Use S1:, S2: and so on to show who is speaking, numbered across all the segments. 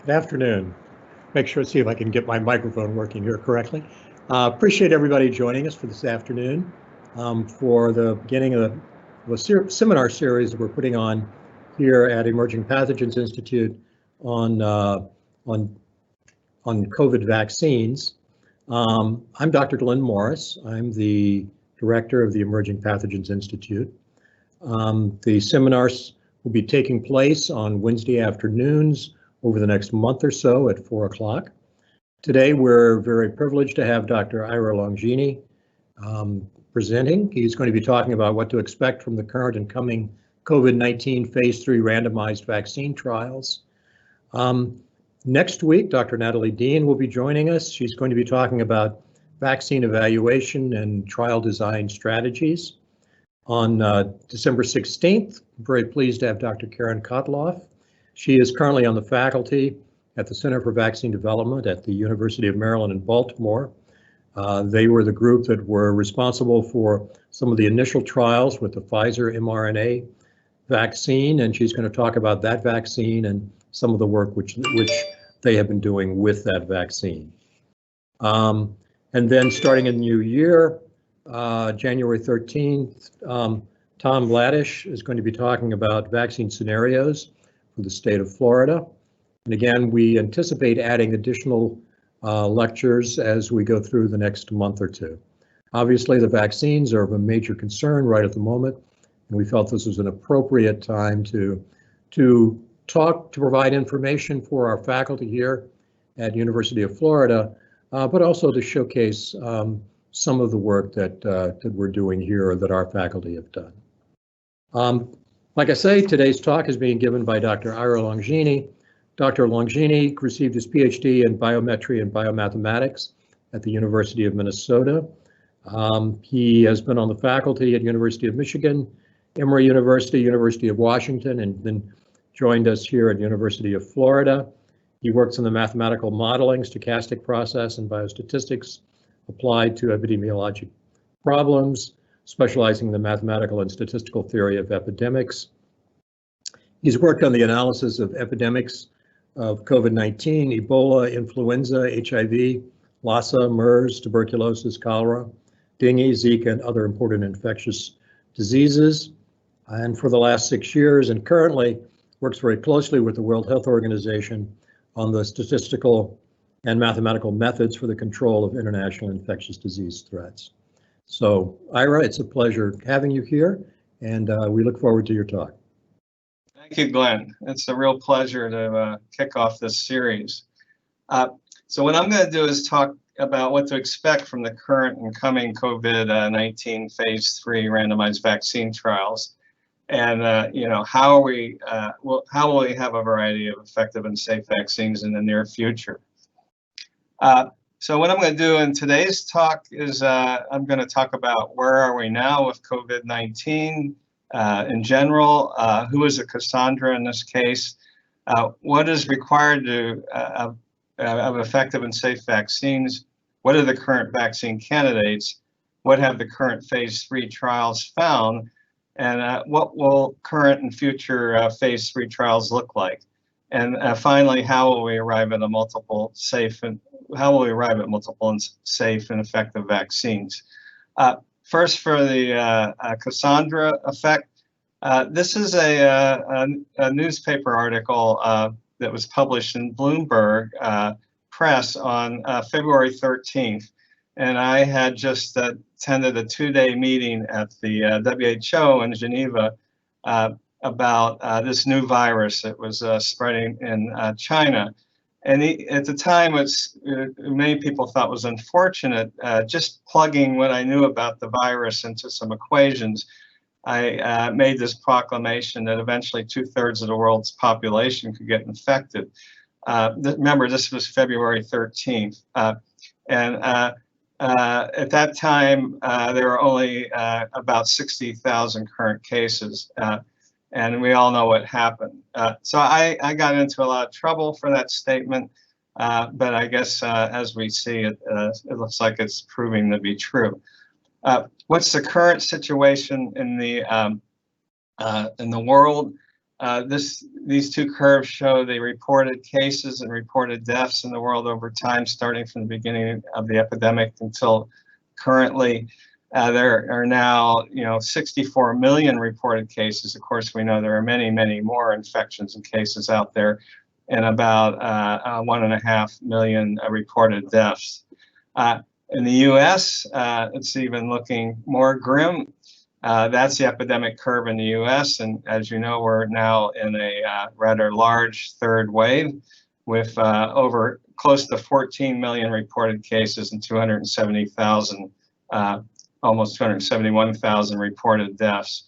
S1: Good afternoon. Make sure to see if I can get my microphone working here correctly. Appreciate everybody joining us for this afternoon for the beginning of the seminar series that we're putting on here at Emerging Pathogens Institute on COVID vaccines. I'm Dr. Glenn Morris. I'm the director of the Emerging Pathogens Institute. The seminars will be taking place on Wednesday afternoons over the next month or so at 4 o'clock. Today, we're very privileged to have Dr. Ira Longini presenting. He's going to be talking about what to expect from the current and coming COVID-19 phase 3 randomized vaccine trials. Next week, Dr. Natalie Dean will be joining us. She's going to be talking about vaccine evaluation and trial design strategies. On December 16th, I'm very pleased to have Dr. Karen Kotloff. She is currently on the faculty at the Center for Vaccine Development at the University of Maryland in Baltimore. They were the group that were responsible for some of the initial trials with the Pfizer mRNA vaccine, and she's going to talk about that vaccine and some of the work which they have been doing with that vaccine. And then starting in the new year, January 13th, Tom Gladish is going to be talking about vaccine scenarios for the state of Florida. And again, we anticipate adding additional lectures as we go through the next month or two. Obviously, the vaccines are of a major concern right at the moment, and we felt this was an appropriate time to provide information for our faculty here at University of Florida, but also to showcase some of the work that we're doing here or that our faculty have done. Like I say, today's talk is being given by Dr. Ira Longini. Dr. Longini received his Ph.D. in biometry and biomathematics at the University of Minnesota. He has been on the faculty at University of Michigan, Emory University, University of Washington, and then joined us here at University of Florida. He works in the mathematical modeling, stochastic process, and biostatistics applied to epidemiologic problems, specializing in the mathematical and statistical theory of epidemics. He's worked on the analysis of epidemics of COVID-19, Ebola, influenza, HIV, Lassa, MERS, tuberculosis, cholera, dengue, Zika, and other important infectious diseases. And for the last 6 years and currently works very closely with the World Health Organization on the statistical and mathematical methods for the control of international infectious disease threats. So, Ira, it's a pleasure having you here, and we look forward to your talk.
S2: Thank you, Glenn. It's a real pleasure to kick off this series. So what I'm going to do is talk about what to expect from the current and coming COVID-19 phase 3 randomized vaccine trials. And how will we have a variety of effective and safe vaccines in the near future? So what I'm going to do in today's talk is I'm going to talk about where are we now with COVID-19 in general, who is a Cassandra in this case, what is required of effective and safe vaccines, what are the current vaccine candidates, what have the current phase 3 trials found, and what will current and future phase 3 trials look like? And finally, how will we arrive at multiple safe and effective vaccines? First, for the Cassandra Effect, this is a newspaper article that was published in Bloomberg Press on February 13th. And I had just attended a 2-day meeting at the WHO in Geneva about this new virus that was spreading in China. And at the time, many people thought was unfortunate. Just plugging what I knew about the virus into some equations, I made this proclamation that eventually 2/3 of the world's population could get infected. Remember, this was February 13th. At that time, there were only about 60,000 current cases. And we all know what happened. So I got into a lot of trouble for that statement, but I guess as we see it, it looks like it's proving to be true. What's the current situation in the world? These two curves show the reported cases and reported deaths in the world over time, starting from the beginning of the epidemic until currently. There are now, 64 million reported cases. Of course, we know there are many, many more infections and cases out there, and about 1.5 million reported deaths. In the U.S., it's even looking more grim. That's the epidemic curve in the U.S., and as you know, we're now in a rather large third wave with over close to 14 million reported cases and 270,000 almost 271,000 reported deaths.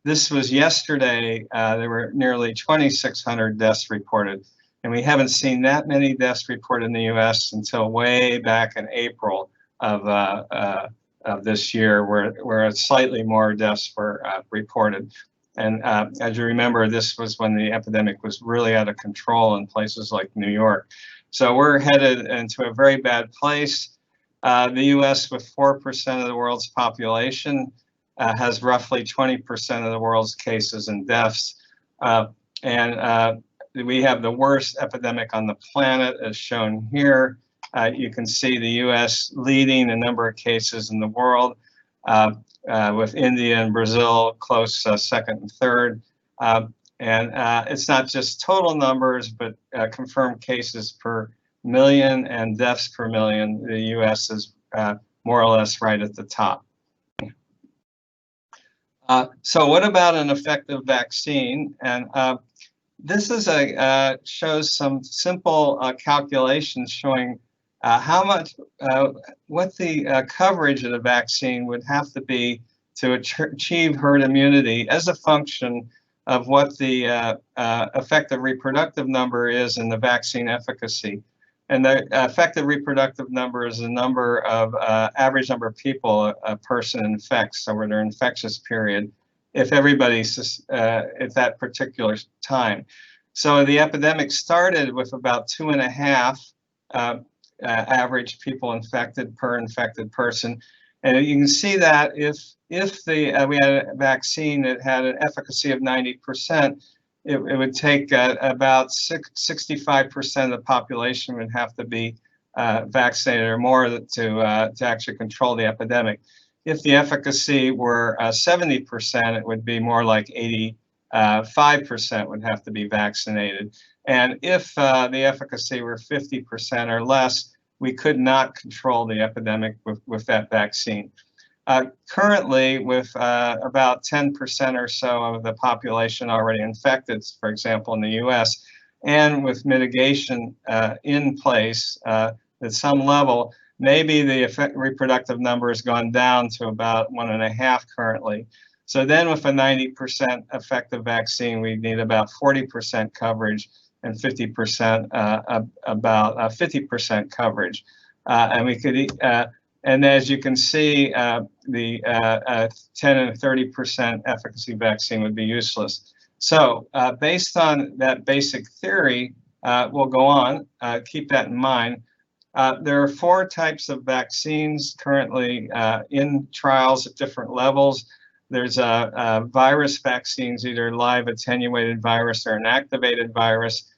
S2: This was yesterday. There were nearly 2,600 deaths reported. And we haven't seen that many deaths reported in the US until way back in April of this year, where slightly more deaths were reported. And as you remember, this was when the epidemic was really out of control in places like New York. So we're headed into a very bad place. The US, with 4% of the world's population, has roughly 20% of the world's cases and deaths. We have the worst epidemic on the planet, as shown here. You can see the US leading the number of cases in the world, with India and Brazil close second and third. It's not just total numbers, but confirmed cases per million and deaths per million. The US is more or less right at the top. So what about an effective vaccine? And this is shows some simple calculations showing how much, what the coverage of the vaccine would have to be to achieve herd immunity as a function of what the effective reproductive number is in the vaccine efficacy. And the effective reproductive number is the number of average number of people a person infects over their infectious period, if everybody's at that particular time. So the epidemic started with about 2.5 average people infected per infected person. And you can see that if we had a vaccine that had an efficacy of 90%, it would take about 65% of the population would have to be vaccinated or more to actually control the epidemic. If the efficacy were 70%, it would be more like 85% would have to be vaccinated. And if the efficacy were 50% or less, we could not control the epidemic with that vaccine. Currently, with about 10% or so of the population already infected, for example, in the US, and with mitigation in place at some level, maybe the reproductive number has gone down to about 1.5 currently. So then with a 90% effective vaccine, we need about 40% coverage and 50% about 50% coverage. And we could, and as you can see, the 10 and 30% efficacy vaccine would be useless. So based on that basic theory, we'll go on, keep that in mind. There are 4 types of vaccines currently in trials at different levels. There's virus vaccines, either live attenuated virus or inactivated virus.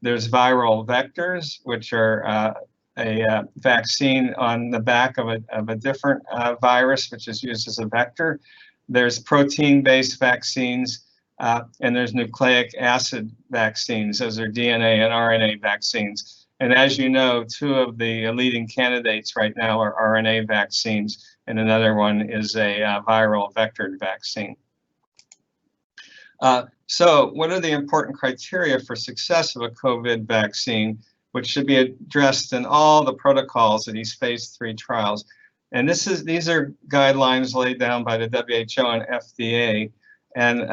S2: There's viral vectors, which are a vaccine on the back of a different virus, which is used as a vector. There's protein-based vaccines, and there's nucleic acid vaccines. Those are DNA and RNA vaccines. And as you know, 2 of the leading candidates right now are RNA vaccines, and another one is a viral vectored vaccine. So what are the important criteria for success of a COVID vaccine, which should be addressed in all the protocols of these phase 3 trials? And these are guidelines laid down by the WHO and FDA. And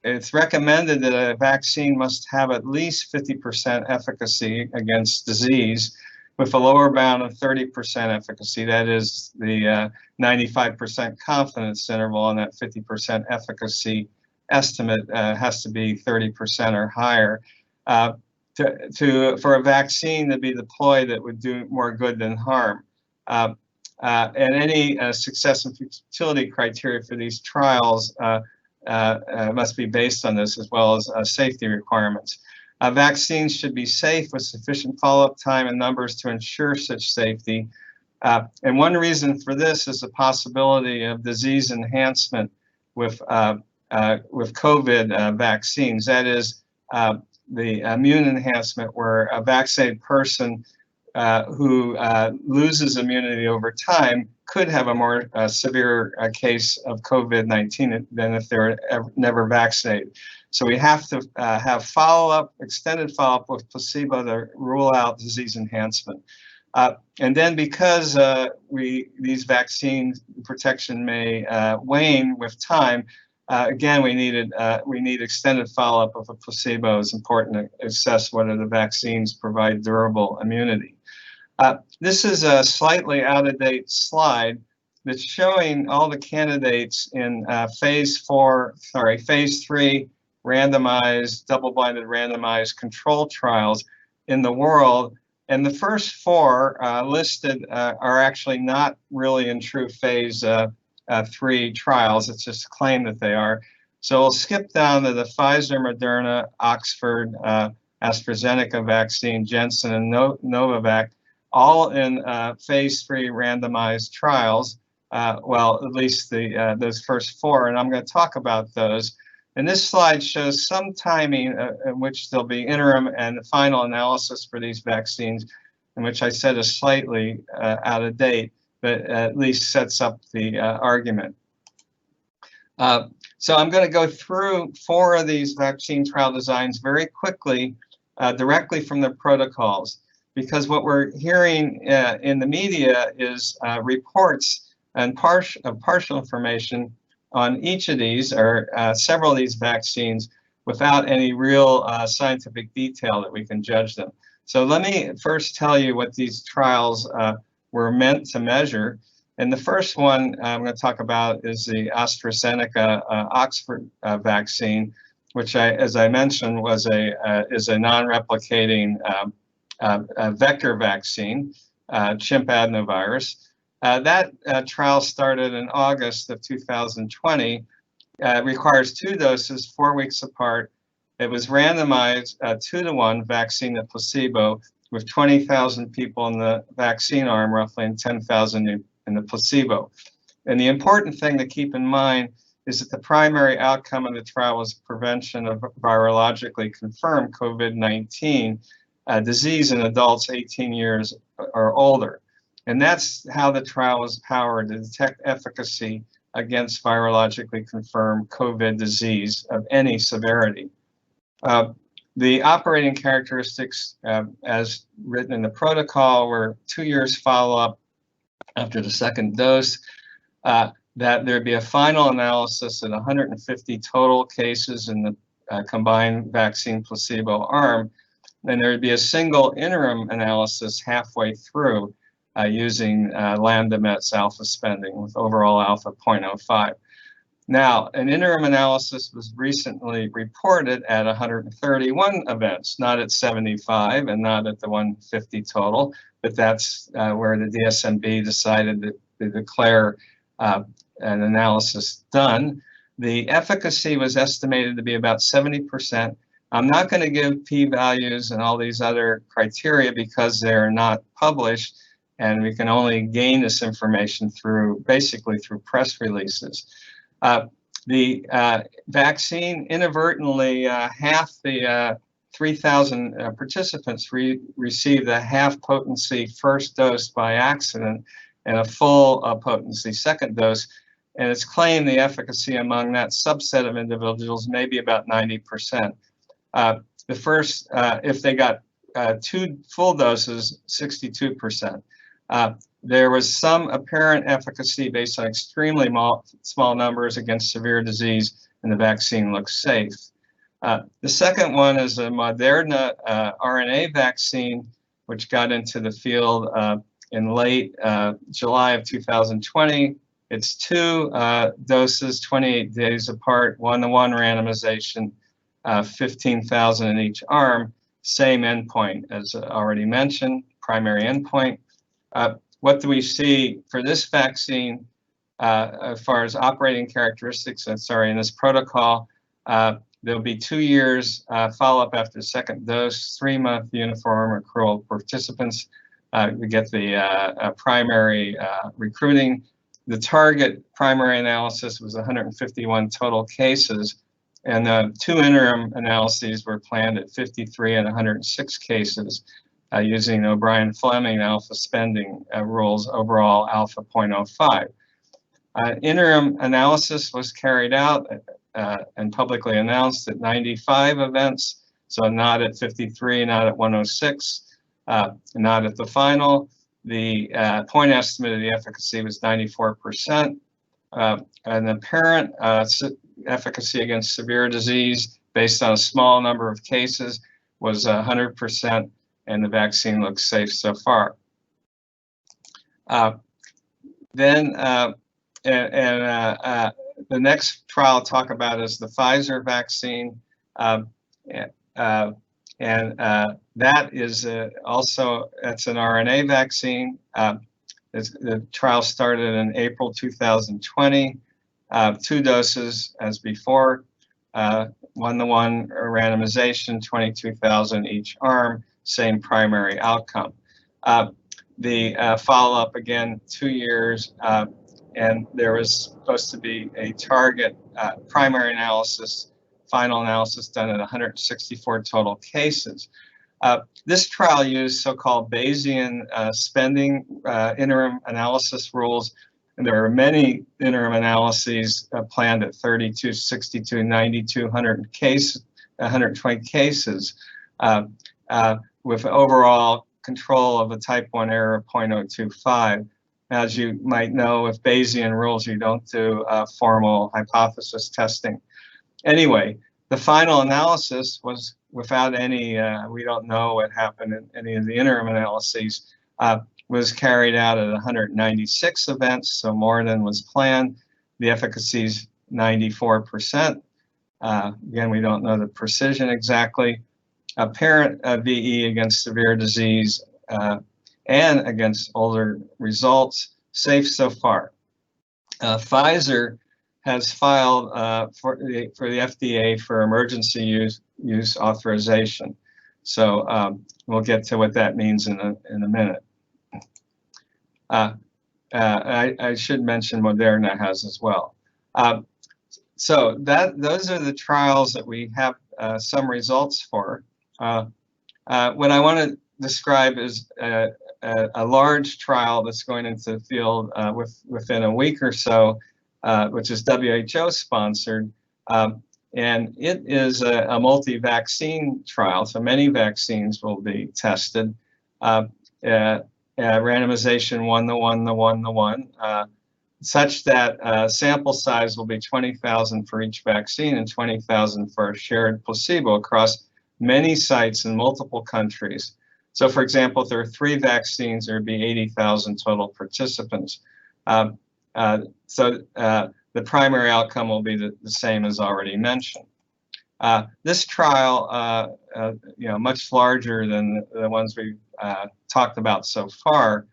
S2: it's recommended that a vaccine must have at least 50% efficacy against disease, with a lower bound of 30% efficacy. That is the 95% confidence interval, and that 50% efficacy estimate has to be 30% or higher. For a vaccine to be deployed that would do more good than harm. And any success and futility criteria for these trials must be based on this, as well as safety requirements. Vaccines should be safe with sufficient follow-up time and numbers to ensure such safety. And one reason for this is the possibility of disease enhancement with COVID vaccines. That is, the immune enhancement, where a vaccinated person who loses immunity over time could have a more severe case of COVID-19 than if they were never vaccinated. So we have to have follow-up, extended follow-up with placebo to rule out disease enhancement. And then because these vaccine protection may wane with time, again, we need extended follow-up of a placebo. It's important to assess whether the vaccines provide durable immunity. This is a slightly out-of-date slide that's showing all the candidates in phase 3 randomized, double-blinded randomized control trials in the world. And the first 4 listed are actually not really in true phase 3 trials. It's just a claim that they are. So we'll skip down to the Pfizer, Moderna, Oxford, AstraZeneca vaccine, Janssen, and Novavax, all in phase 3 randomized trials. Well, at least those first 4, and I'm going to talk about those. And this slide shows some timing in which there'll be interim and final analysis for these vaccines, in which I said is slightly out of date, but at least sets up the argument. So I'm going to go through 4 of these vaccine trial designs very quickly, directly from the protocols, because what we're hearing in the media is reports and partial information on each of these or several of these vaccines without any real scientific detail that we can judge them. So let me first tell you what these trials were meant to measure. And the first one I'm going to talk about is the AstraZeneca Oxford vaccine, which, as I mentioned, is a non-replicating vector vaccine, chimp adenovirus. That trial started in August of 2020. Requires 2 doses, 4 weeks apart. It was randomized 2-to-1 vaccine to placebo, with 20,000 people in the vaccine arm, roughly, and 10,000 in the placebo. And the important thing to keep in mind is that the primary outcome of the trial was prevention of virologically confirmed COVID-19 disease in adults 18 years or older. And that's how the trial was powered to detect efficacy against virologically confirmed COVID disease of any severity. The operating characteristics, as written in the protocol, were 2 years follow-up after the second dose, that there'd be a final analysis at 150 total cases in the combined vaccine placebo arm, and there'd be a single interim analysis halfway through using lambda-mets alpha spending with overall alpha 0.05. Now, an interim analysis was recently reported at 131 events, not at 75 and not at the 150 total, but that's where the DSMB decided to declare an analysis done. The efficacy was estimated to be about 70%. I'm not going to give p-values and all these other criteria because they're not published, and we can only gain this information basically through press releases. The vaccine inadvertently, half the 3,000 participants received a half potency first dose by accident and a full potency second dose. And it's claimed the efficacy among that subset of individuals may be about 90%. The first, if they got 2 full doses, 62%. There was some apparent efficacy based on extremely small numbers against severe disease, and the vaccine looks safe. The second one is a Moderna RNA vaccine, which got into the field in late July of 2020. It's 2 doses, 28 days apart, 1-to-1 randomization, 15,000 in each arm, same endpoint as already mentioned, primary endpoint. What do we see for this vaccine as far as operating characteristics? In this protocol, there'll be 2 years follow-up after the second dose, 3-month uniform accrual participants. We get the primary recruiting. The target primary analysis was 151 total cases, and 2 interim analyses were planned at 53 and 106 cases. Using O'Brien-Fleming alpha spending rules, overall alpha 0.05. Interim analysis was carried out and publicly announced at 95 events, so not at 53, not at 106, not at the final. The point estimate of the efficacy was 94%. An apparent efficacy against severe disease based on a small number of cases was 100%. And the vaccine looks safe so far. The next trial I'll talk about is the Pfizer vaccine, that is also, it's an RNA vaccine. The trial started in April 2020, 2 doses as before, 1-to-1 randomization, 22,000 each arm. Same primary outcome. The follow-up, again, 2 years, and there was supposed to be a target primary analysis, final analysis done at 164 total cases. This trial used so-called Bayesian spending interim analysis rules, and there are many interim analyses planned at 32, 62, 92, 120 cases. With overall control of a type 1 error of 0.025. as you might know, with Bayesian rules, you don't do formal hypothesis testing. Anyway, the final analysis was without any, we don't know what happened in any of the interim analyses, was carried out at 196 events, so more than was planned. The efficacy is 94%. Again, we don't know the precision exactly. Apparent VE against severe disease and against older results, safe so far. Pfizer has filed for the FDA for emergency use authorization. So we'll get to what that means in a minute. I should mention Moderna has as well. So those are the trials that we have some results for. What I want to describe is a large trial that's going into the field within a week or so, which is WHO sponsored, and it is a multi-vaccine trial, so many vaccines will be tested. Randomization 1:1:1:1, such that sample size will be 20,000 for each vaccine and 20,000 for a shared placebo across many sites in multiple countries. So for example, if there are 3 vaccines, there would be 80,000 total participants. The primary outcome will be the same as already mentioned. This trial, much larger than the ones we've talked about so far,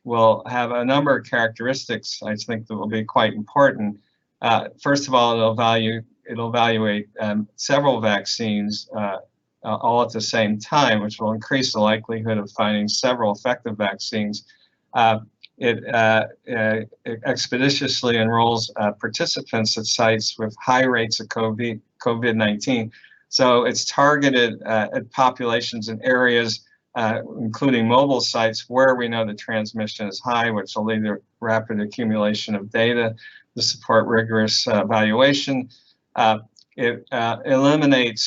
S2: will have a number of characteristics I think that will be quite important. First of all, it'll evaluate several vaccines all at the same time, which will increase the likelihood of finding several effective vaccines. It expeditiously enrolls participants at sites with high rates of COVID-19. So it's targeted at populations in areas, including mobile sites, where we know the transmission is high, which will lead to rapid accumulation of data to support rigorous evaluation. It'll eliminate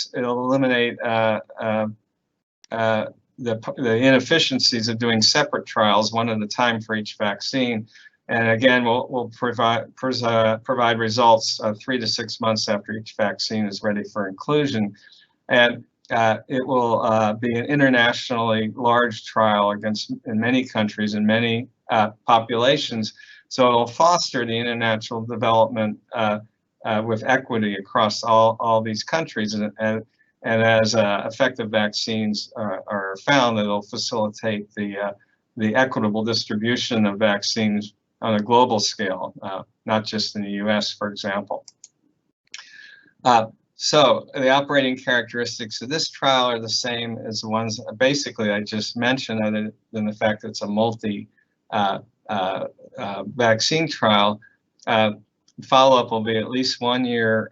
S2: the inefficiencies of doing separate trials, one at a time for each vaccine. And again, we'll provide results 3 to 6 months after each vaccine is ready for inclusion. And it will be an internationally large trial in many countries and many populations. So it'll foster the international development with equity across all these countries. And as effective vaccines are found, it'll facilitate the equitable distribution of vaccines on a global scale, not just in the US, for example. So the operating characteristics of this trial are the same as the ones basically I just mentioned, other than the fact that it's a multi-vaccine trial. Follow-up will be at least 1 year,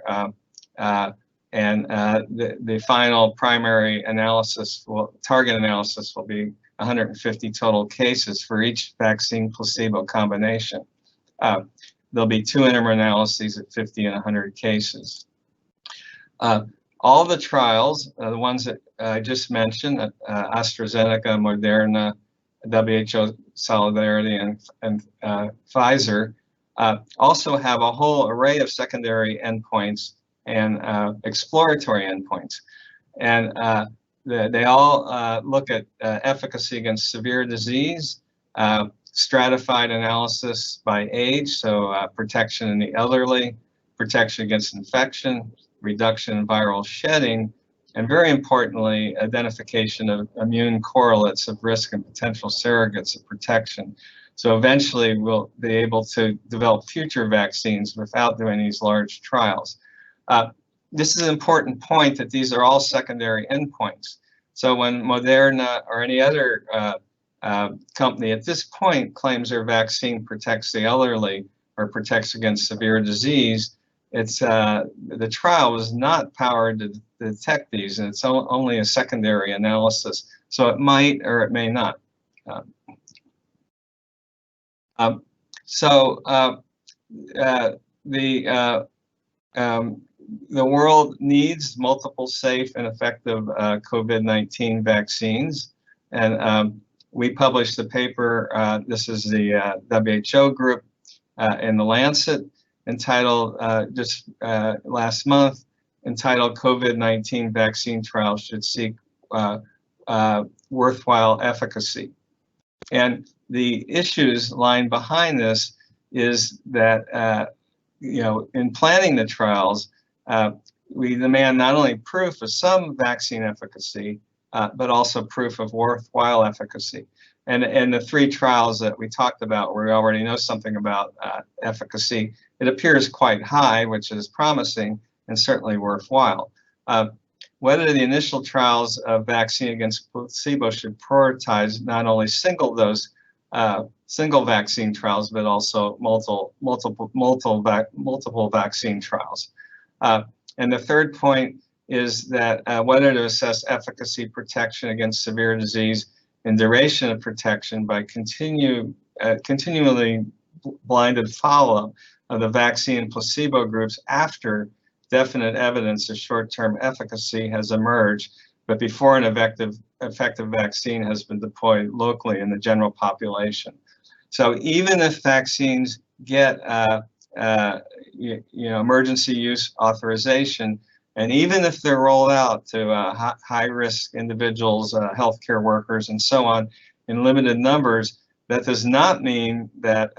S2: and the final primary analysis, target analysis, will be 150 total cases for each vaccine placebo combination. There'll be 2 interim analyses at 50 and 100 cases. All the trials, the ones that I just mentioned, AstraZeneca, Moderna, WHO Solidarity, and Pfizer, also have a whole array of secondary endpoints and exploratory endpoints. And they all look at efficacy against severe disease, stratified analysis by age, so protection in the elderly, protection against infection, reduction in viral shedding, and very importantly, identification of immune correlates of risk and potential surrogates of protection. So eventually we'll be able to develop future vaccines without doing these large trials. This is an important point, that these are all secondary endpoints. So when Moderna or any other company at this point claims their vaccine protects the elderly or protects against severe disease, it's the trial was not powered to detect these, and it's only a secondary analysis. So it might or it may not. The world needs multiple safe and effective COVID-19 vaccines, and we published the paper, this is the WHO group in the Lancet, entitled just last month, entitled COVID-19 Vaccine Trials Should Seek Worthwhile Efficacy. And the issues lying behind this is that, in planning the trials, we demand not only proof of some vaccine efficacy, but also proof of worthwhile efficacy. And the three trials that we talked about, where we already know something about efficacy, it appears quite high, which is promising and certainly worthwhile. Whether the initial trials of vaccine against placebo should prioritize not only single vaccine trials, but also multiple vaccine trials. And the third point is that whether to assess efficacy protection against severe disease and duration of protection by continually blinded follow-up of the vaccine and placebo groups after definite evidence of short-term efficacy has emerged, but before an effective vaccine has been deployed locally in the general population. So even if vaccines get emergency use authorization, and even if they're rolled out to high-risk individuals, healthcare workers, and so on, in limited numbers, that does not mean that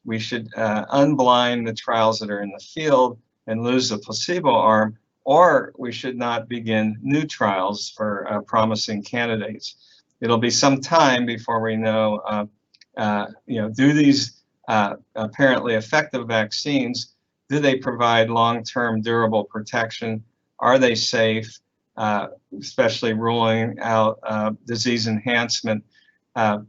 S2: we should unblind the trials that are in the field and lose the placebo arm, or we should not begin new trials for promising candidates. It'll be some time before we know, do these apparently effective vaccines, do they provide long-term durable protection? Are they safe, especially ruling out disease enhancement? And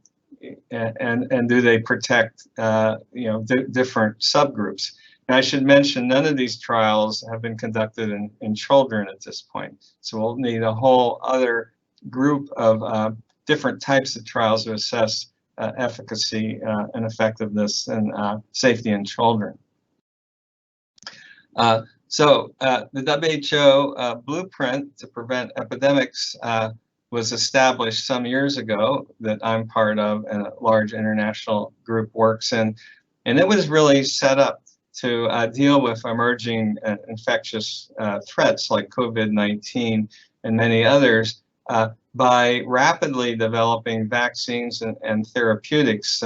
S2: do they protect different subgroups? And I should mention, none of these trials have been conducted in children at this point. So we'll need a whole other group of different types of trials to assess efficacy and effectiveness and safety in children. So the WHO blueprint to prevent epidemics was established some years ago, that I'm part of and a large international group works in. And it was really set up to deal with emerging infectious threats like COVID-19 and many others by rapidly developing vaccines and therapeutics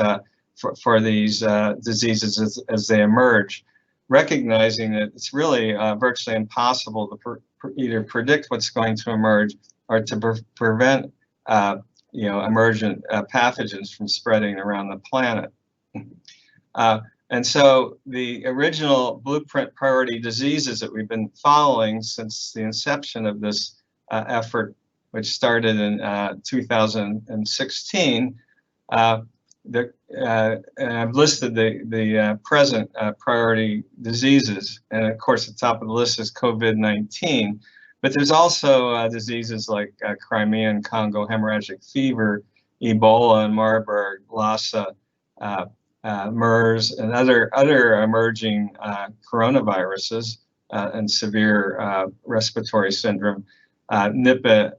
S2: for these diseases as they emerge, recognizing that it's really virtually impossible to either predict what's going to emerge or to prevent emergent pathogens from spreading around the planet. And so the original blueprint priority diseases that we've been following since the inception of this effort, which started in 2016, and I've listed the present priority diseases, and of course the top of the list is COVID-19, but there's also diseases like Crimean Congo hemorrhagic fever, Ebola and Marburg, Lassa, MERS, and other emerging coronaviruses and severe respiratory syndrome, Nipah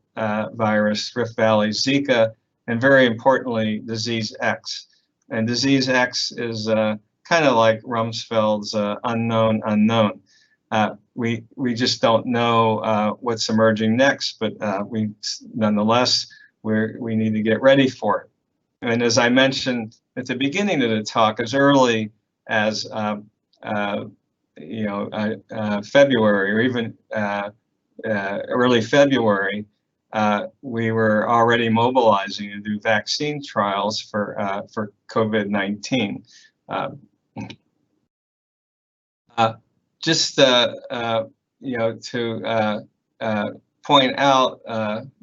S2: virus, Rift Valley, Zika, and very importantly, disease X. And disease X is kind of like Rumsfeld's unknown unknown. We just don't know what's emerging next, but nonetheless, we need to get ready for it. And as I mentioned at the beginning of the talk, as early as February, or even early February, we were already mobilizing to do vaccine trials for COVID-19. Just to point out,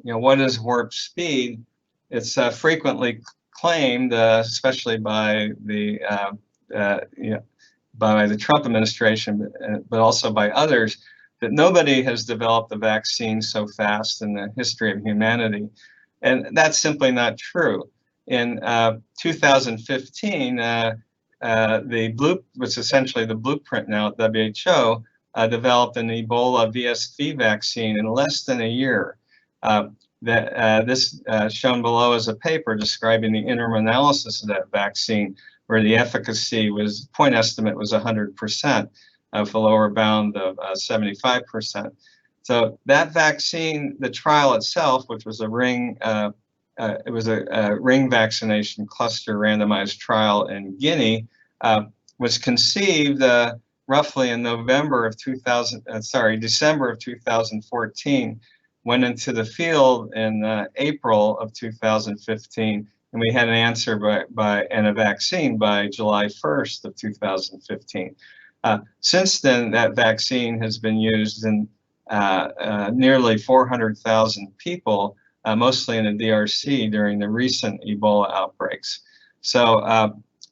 S2: what is warp speed? It's frequently claimed, especially by the Trump administration, but also by others, that nobody has developed a vaccine so fast in the history of humanity. And that's simply not true. In 2015, what's essentially the blueprint now at WHO, developed an Ebola VSV vaccine in less than a year. that this shown below is a paper describing the interim analysis of that vaccine, where the efficacy was, point estimate was 100%, of a lower bound of 75%. So that vaccine, the trial itself, which was a ring, it was a ring vaccination cluster randomized trial in Guinea, was conceived roughly in December of 2014, went into the field in April of 2015, and we had an answer and a vaccine by July 1st of 2015. Since then, that vaccine has been used in nearly 400,000 people, mostly in the DRC during the recent Ebola outbreaks. So I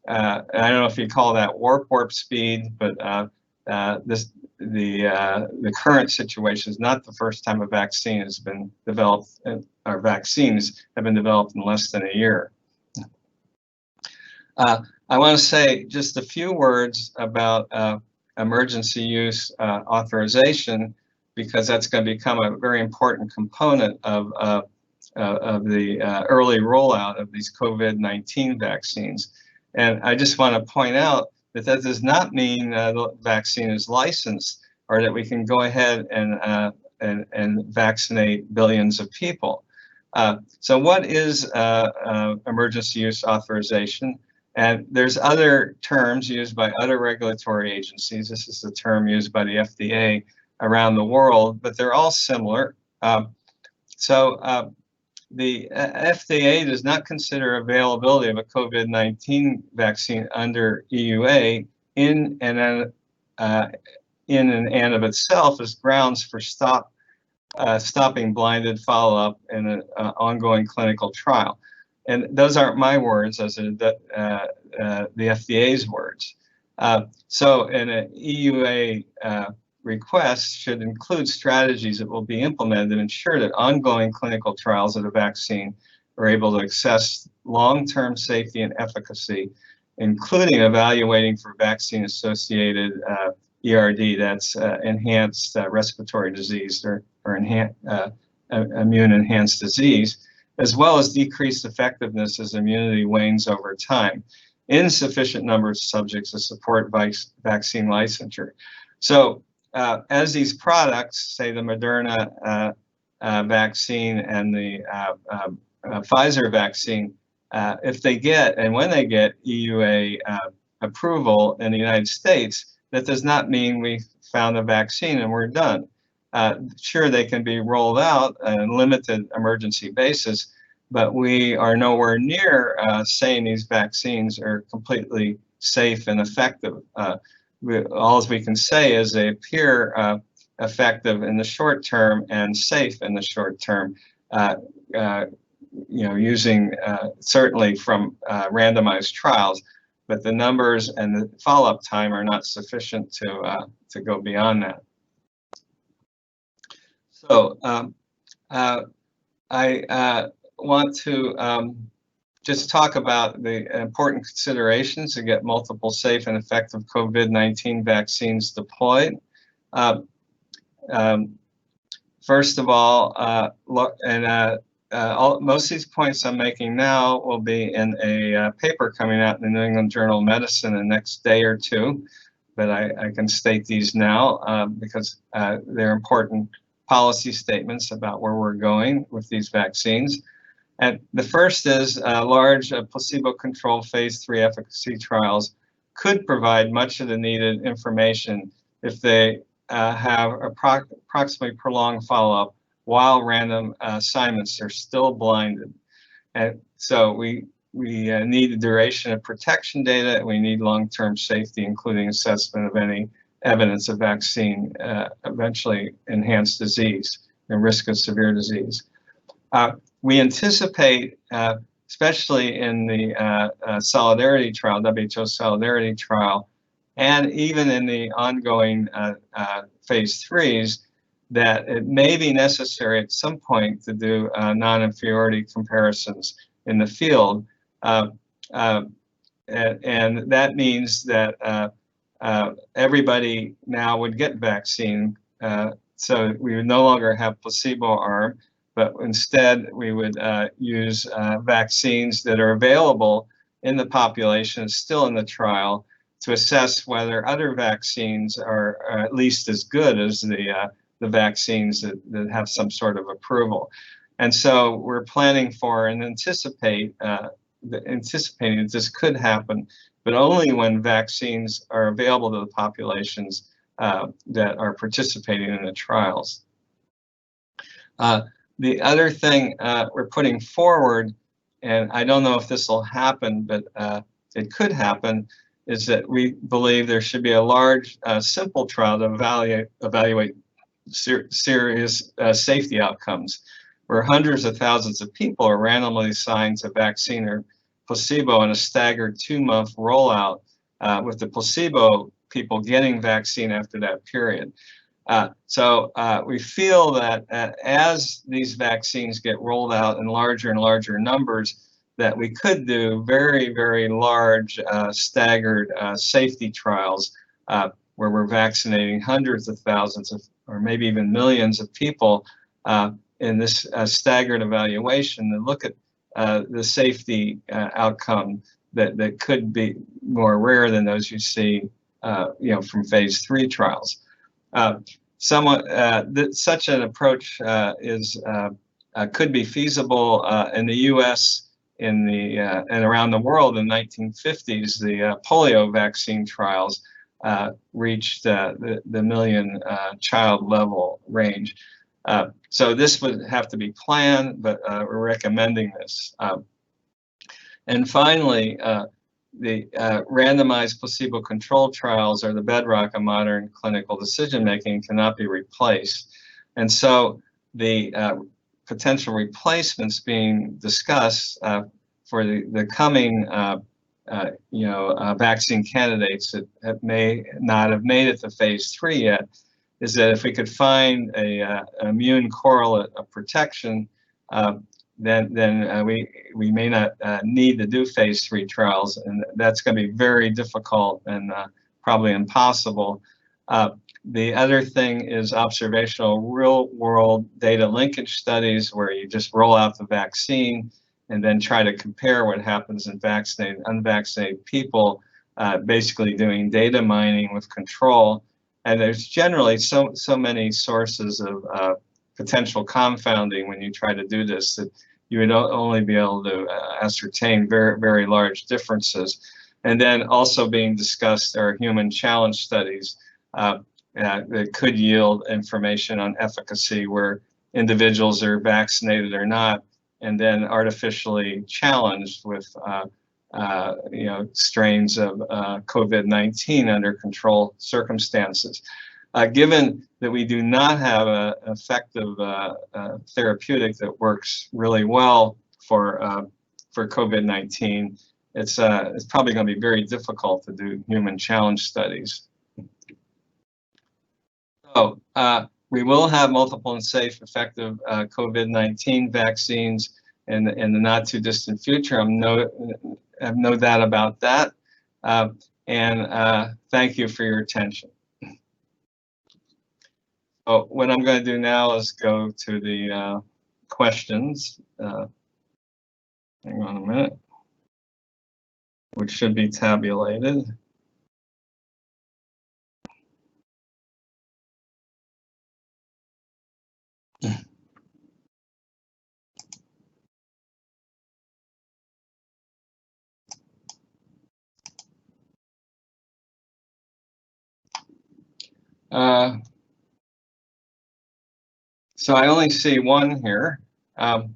S2: don't know if you call that warp speed, but the current situation is not the first time a vaccine has been developed, or vaccines have been developed in less than a year. I want to say just a few words about emergency use authorization, because that's going to become a very important component of the early rollout of these COVID-19 vaccines. And I just want to point out that that does not mean the vaccine is licensed, or that we can go ahead and vaccinate billions of people. So what is emergency use authorization? And there's other terms used by other regulatory agencies. This is the term used by the FDA around the world, but they're all similar. The FDA does not consider availability of a COVID-19 vaccine under EUA in and of itself as grounds for stopping blinded follow-up in an ongoing clinical trial. And those aren't my words; those are the FDA's words. So an EUA request should include strategies that will be implemented to ensure that ongoing clinical trials of the vaccine are able to assess long-term safety and efficacy, including evaluating for vaccine-associated ERD, that's enhanced respiratory disease, or immune-enhanced disease, as well as decreased effectiveness as immunity wanes over time in sufficient number of subjects to support vaccine licensure. So as these products, say the Moderna vaccine and the Pfizer vaccine, if they get, and when they get EUA approval in the United States, that does not mean we found a vaccine and we're done. Sure, they can be rolled out on a limited emergency basis, but we are nowhere near saying these vaccines are completely safe and effective. All we can say is they appear effective in the short term and safe in the short term, using certainly from randomized trials, but the numbers and the follow-up time are not sufficient to go beyond that. So I want to just talk about the important considerations to get multiple safe and effective COVID-19 vaccines deployed. First of all, most of these points I'm making now will be in a paper coming out in the New England Journal of Medicine the next day or two, but I can state these now because they're important policy statements about where we're going with these vaccines. And the first is large placebo-controlled phase 3 efficacy trials could provide much of the needed information if they have approximately prolonged follow-up while random assignments are still blinded. And so we need the duration of protection data, and we need long-term safety, including assessment of any evidence of vaccine eventually enhanced disease and risk of severe disease. We anticipate, especially in the Solidarity trial, WHO Solidarity trial, and even in the ongoing phase 3s, that it may be necessary at some point to do non-inferiority comparisons in the field. And that means that everybody now would get vaccine, so we would no longer have placebo arm. but instead we would use vaccines that are available in the population, still in the trial, to assess whether other vaccines are at least as good as the vaccines that have some sort of approval. And so we're planning for and anticipating that this could happen, but only when vaccines are available to the populations that are participating in the trials. The other thing we're putting forward, and I don't know if this will happen, but it could happen, is that we believe there should be a large, simple trial to evaluate serious safety outcomes, where hundreds of thousands of people are randomly assigned to vaccine or placebo in a staggered 2-month rollout, with the placebo people getting vaccine after that period. So we feel that as these vaccines get rolled out in larger and larger numbers, that we could do very, very large staggered safety trials where we're vaccinating hundreds of thousands of, or maybe even millions of people in this staggered evaluation and look at the safety outcome that could be more rare than those you see from phase 3 trials. Such an approach could be feasible in the U.S. and around the world. In the 1950s, the polio vaccine trials reached the million child level range. So this would have to be planned, but we're recommending this. And finally, the randomized placebo-controlled trials are the bedrock of modern clinical decision-making, cannot be replaced. And so the potential replacements being discussed for the coming vaccine candidates that may not have made it to phase 3 yet, is that if we could find an immune correlate of protection, then we may not need to do phase 3 trials, and that's going to be very difficult and probably impossible. The other thing is observational real-world data linkage studies, where you just roll out the vaccine and then try to compare what happens in vaccinated and unvaccinated people, basically doing data mining with control. And there's generally so many sources of potential confounding when you try to do this, that you would only be able to ascertain very, very large differences. And then also being discussed are human challenge studies that could yield information on efficacy, where individuals are vaccinated or not, and then artificially challenged with strains of COVID-19 under controlled circumstances. Given that we do not have an effective therapeutic that works really well for COVID-19, it's probably going to be very difficult to do human challenge studies. So we will have multiple and safe, effective COVID-19 vaccines in the not too distant future. I have no doubt about that. And thank you for your attention. So what I'm going to do now is go to the questions. Hang on a minute, which should be tabulated. So I only see one here. Let's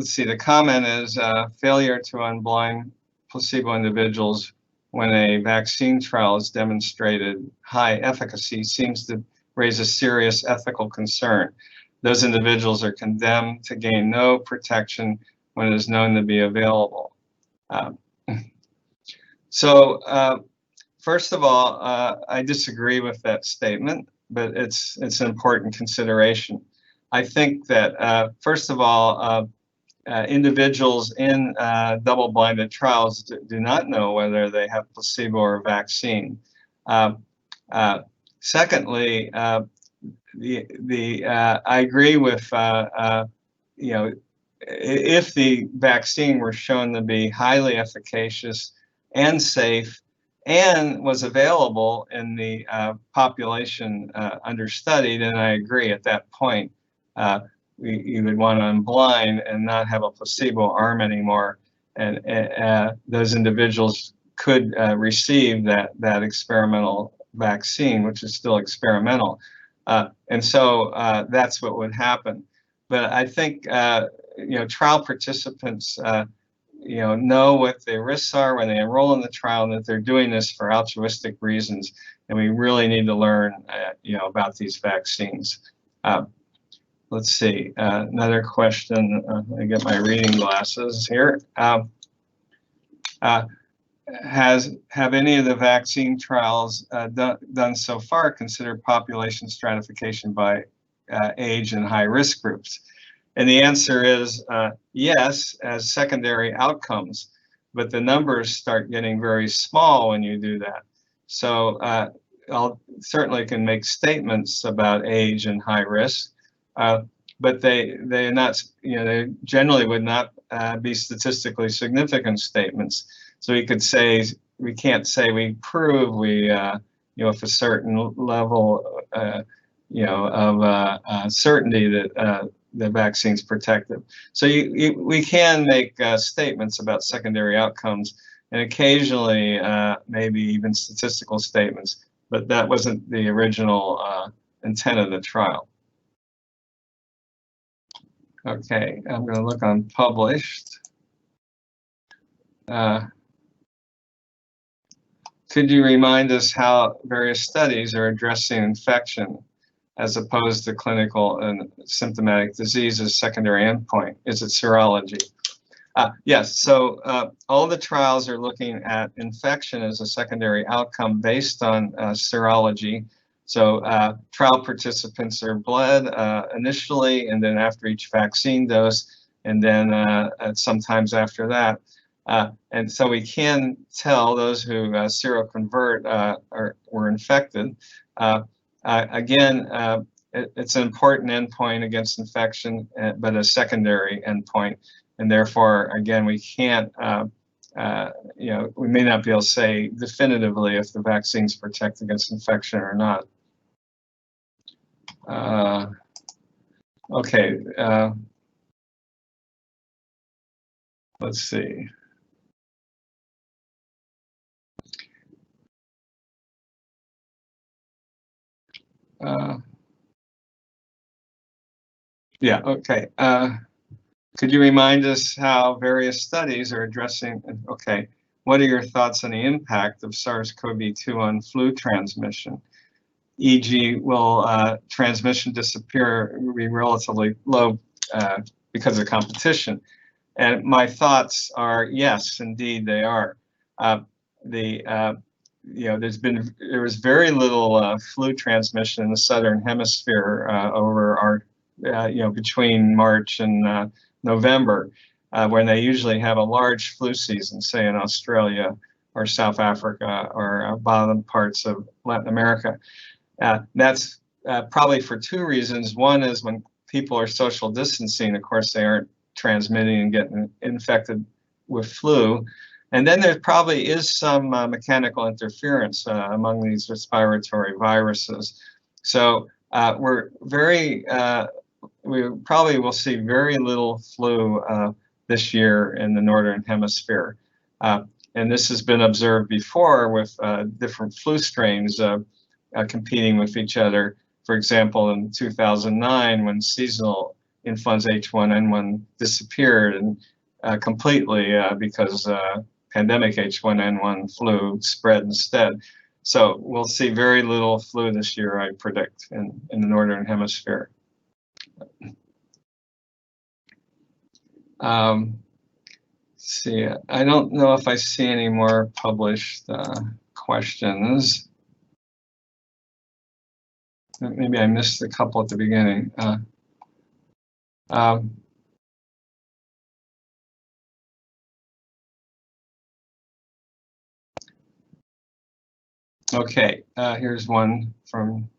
S2: see, the comment is failure to unblind placebo individuals when a vaccine trial has demonstrated high efficacy seems to raise a serious ethical concern. Those individuals are condemned to gain no protection when it is known to be available. First of all, I disagree with that statement, but it's an important consideration. I think that, first of all, individuals in double-blinded trials do not know whether they have placebo or vaccine. Secondly, I agree with you know, if the vaccine were shown to be highly efficacious and safe and was available in the population under study, then I agree at that point. You would want to unblind and not have a placebo arm anymore, and those individuals could receive that experimental vaccine, which is still experimental, and so that's what would happen. But I think trial participants know what the risks are when they enroll in the trial, and that they're doing this for altruistic reasons, and we really need to learn about these vaccines. Let's see, another question. I get my reading glasses here. Have any of the vaccine trials done so far considered population stratification by age and high risk groups? And the answer is yes, as secondary outcomes, but the numbers start getting very small when you do that. So I'll certainly can make statements about age and high risk, but they're not, they generally would not be statistically significant statements. So we could say, we can't say we prove with a certain level, of certainty that the vaccine's protective. So we can make statements about secondary outcomes, and occasionally maybe even statistical statements, but that wasn't the original intent of the trial. Okay, I'm going to look on published. Could you remind us how various studies are addressing infection as opposed to clinical and symptomatic disease as secondary endpoint? Is it serology? Yes, so all the trials are looking at infection as a secondary outcome based on serology. So trial participants are bled initially, and then after each vaccine dose, and then sometimes after that. And so we can tell those who seroconvert were infected. Again, it's an important endpoint against infection, but a secondary endpoint. And therefore, again, we can't, we may not be able to say definitively if the vaccines protect against infection or not. Okay, let's see. Yeah, okay. Could you remind us how various studies are addressing, okay, what are your thoughts on the impact of SARS-CoV-2 on flu transmission? E.g., will transmission disappear, be relatively low because of competition? And my thoughts are yes, indeed they are. There was very little flu transmission in the southern hemisphere over our, between March and November, when they usually have a large flu season, say in Australia or South Africa or bottom parts of Latin America. That's probably for two reasons. One is when people are social distancing, of course, they aren't transmitting and getting infected with flu. And then there probably is some mechanical interference among these respiratory viruses. So we probably will see very little flu this year in the northern hemisphere. And this has been observed before with different flu strains competing with each other. For example, in 2009, when seasonal influenza H1N1 disappeared and completely because pandemic H1N1 flu spread instead. So we'll see very little flu this year, I predict, in the northern hemisphere. See, I don't know if I see any more published questions. Maybe I missed a couple at the beginning. Okay, here's one from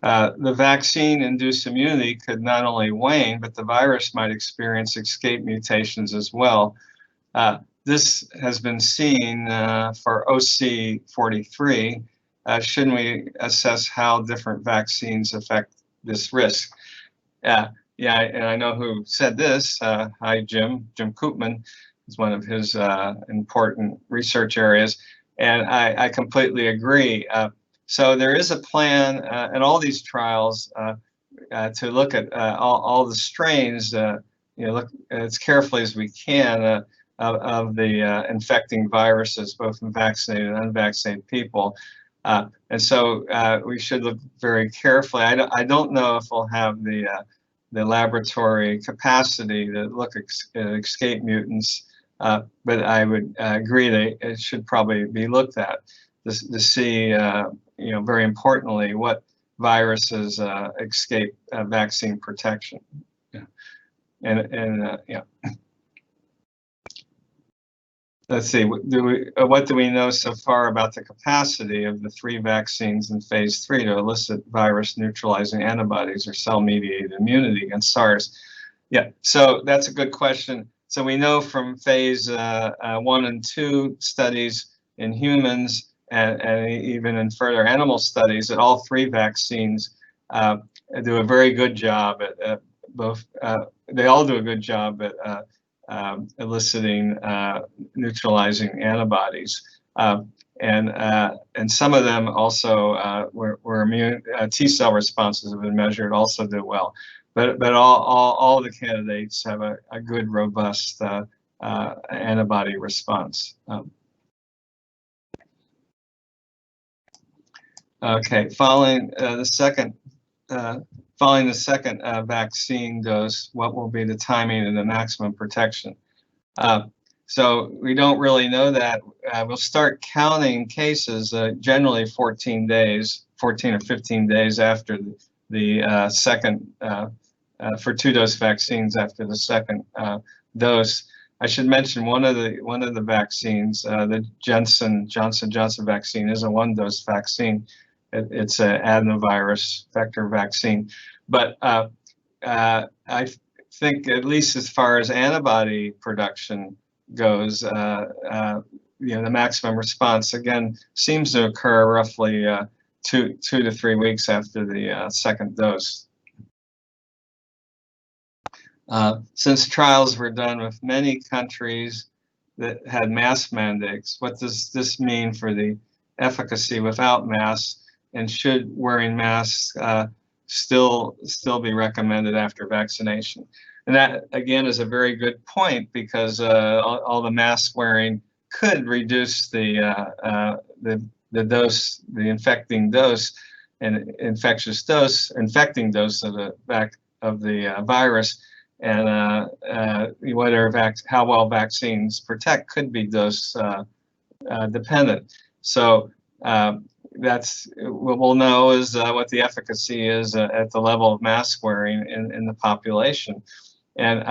S2: The vaccine-induced immunity could not only wane, but the virus might experience escape mutations as well. This has been seen for OC43. Shouldn't we assess how different vaccines affect this risk? Yeah, and I know who said this. Hi, Jim Koopman is one of his important research areas, and I completely agree. So there is a plan in all these trials to look at all the strains, look as carefully as we can of the infecting viruses, both in vaccinated and unvaccinated people. And so we should look very carefully. I don't know if we'll have the laboratory capacity to look at escape mutants, but I would agree that it should probably be looked at to see, very importantly, what viruses escape vaccine protection. Yeah. Let's see, what do we know so far about the capacity of the 3 vaccines in phase 3 to elicit virus neutralizing antibodies or cell-mediated immunity against SARS? Yeah, so that's a good question. So we know from phase 1 and 2 studies in humans and even in further animal studies that all 3 vaccines do a very good job at both, they all do a good job at eliciting neutralizing antibodies, and some of them also were immune T cell responses have been measured also do well, but all the candidates have a good robust antibody response. Okay, following the second vaccine dose, what will be the timing and the maximum protection? So we don't really know that. We'll start counting cases generally 14 or 15 days after the second, for 2-dose vaccines after the second dose. I should mention one of the vaccines, the Johnson & Johnson vaccine, is a 1-dose vaccine. It's an adenovirus vector vaccine, but I think at least as far as antibody production goes, the maximum response again seems to occur roughly 2 to 3 weeks after the second dose. Since trials were done with many countries that had mask mandates, what does this mean for the efficacy without masks? And should wearing masks still be recommended after vaccination? And that again is a very good point, because all the mask wearing could reduce the dose, the infecting dose and infecting dose of the virus, and how well vaccines protect could be dose dependent. So that's what we'll know is what the efficacy is at the level of mask wearing in the population. And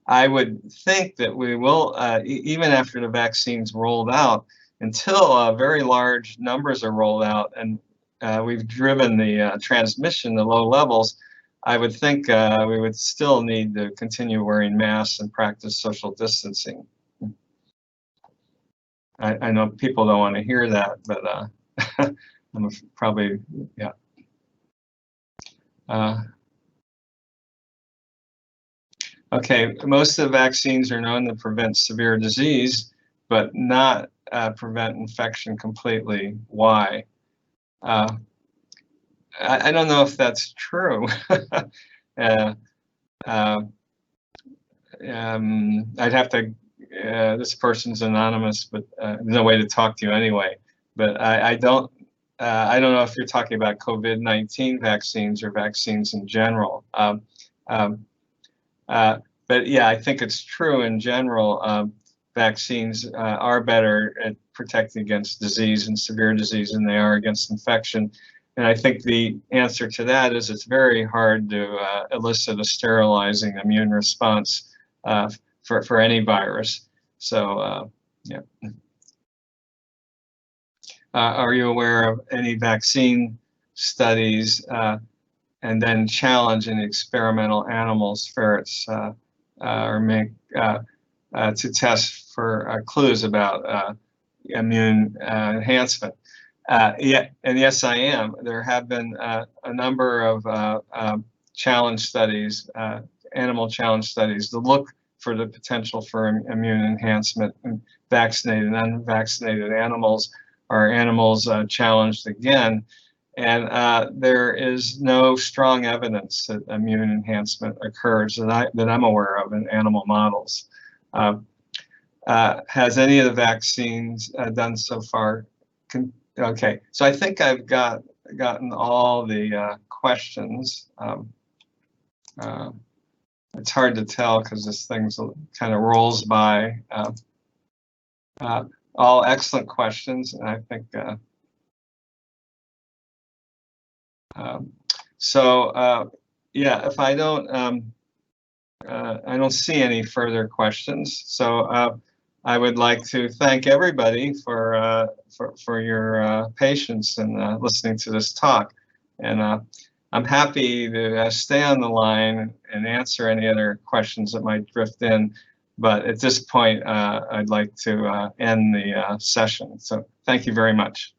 S2: I would think that we will, even after the vaccines rolled out, until very large numbers are rolled out and we've driven the transmission to low levels, I would think we would still need to continue wearing masks and practice social distancing. I know people don't want to hear that, but I'm probably, yeah. Okay, most of the vaccines are known to prevent severe disease, but not prevent infection completely. Why? I don't know if that's true. I'd have to, this person's anonymous, but no way to talk to you anyway. But I don't know if you're talking about COVID-19 vaccines or vaccines in general. But yeah, I think it's true in general. Vaccines are better at protecting against disease and severe disease than they are against infection. And I think the answer to that is it's very hard to elicit a sterilizing immune response for any virus. So yeah. Are you aware of any vaccine studies and then challenge in experimental animals, ferrets, or mink, to test for clues about immune enhancement. And yes, I am. There have been a number of challenge studies, animal challenge studies, to look for the potential for immune enhancement in vaccinated and unvaccinated animals, or animals challenged again. And there is no strong evidence that immune enhancement occurs that I'm aware of in animal models. Has any of the vaccines done so far? Okay, so I think I've gotten all the questions. It's hard to tell because this thing kind of rolls by. All excellent questions, and I think yeah. If I don't see any further questions, so I would like to thank everybody for your patience in listening to this talk, and I'm happy to stay on the line and answer any other questions that might drift in. But at this point, I'd like to end the session. So thank you very much.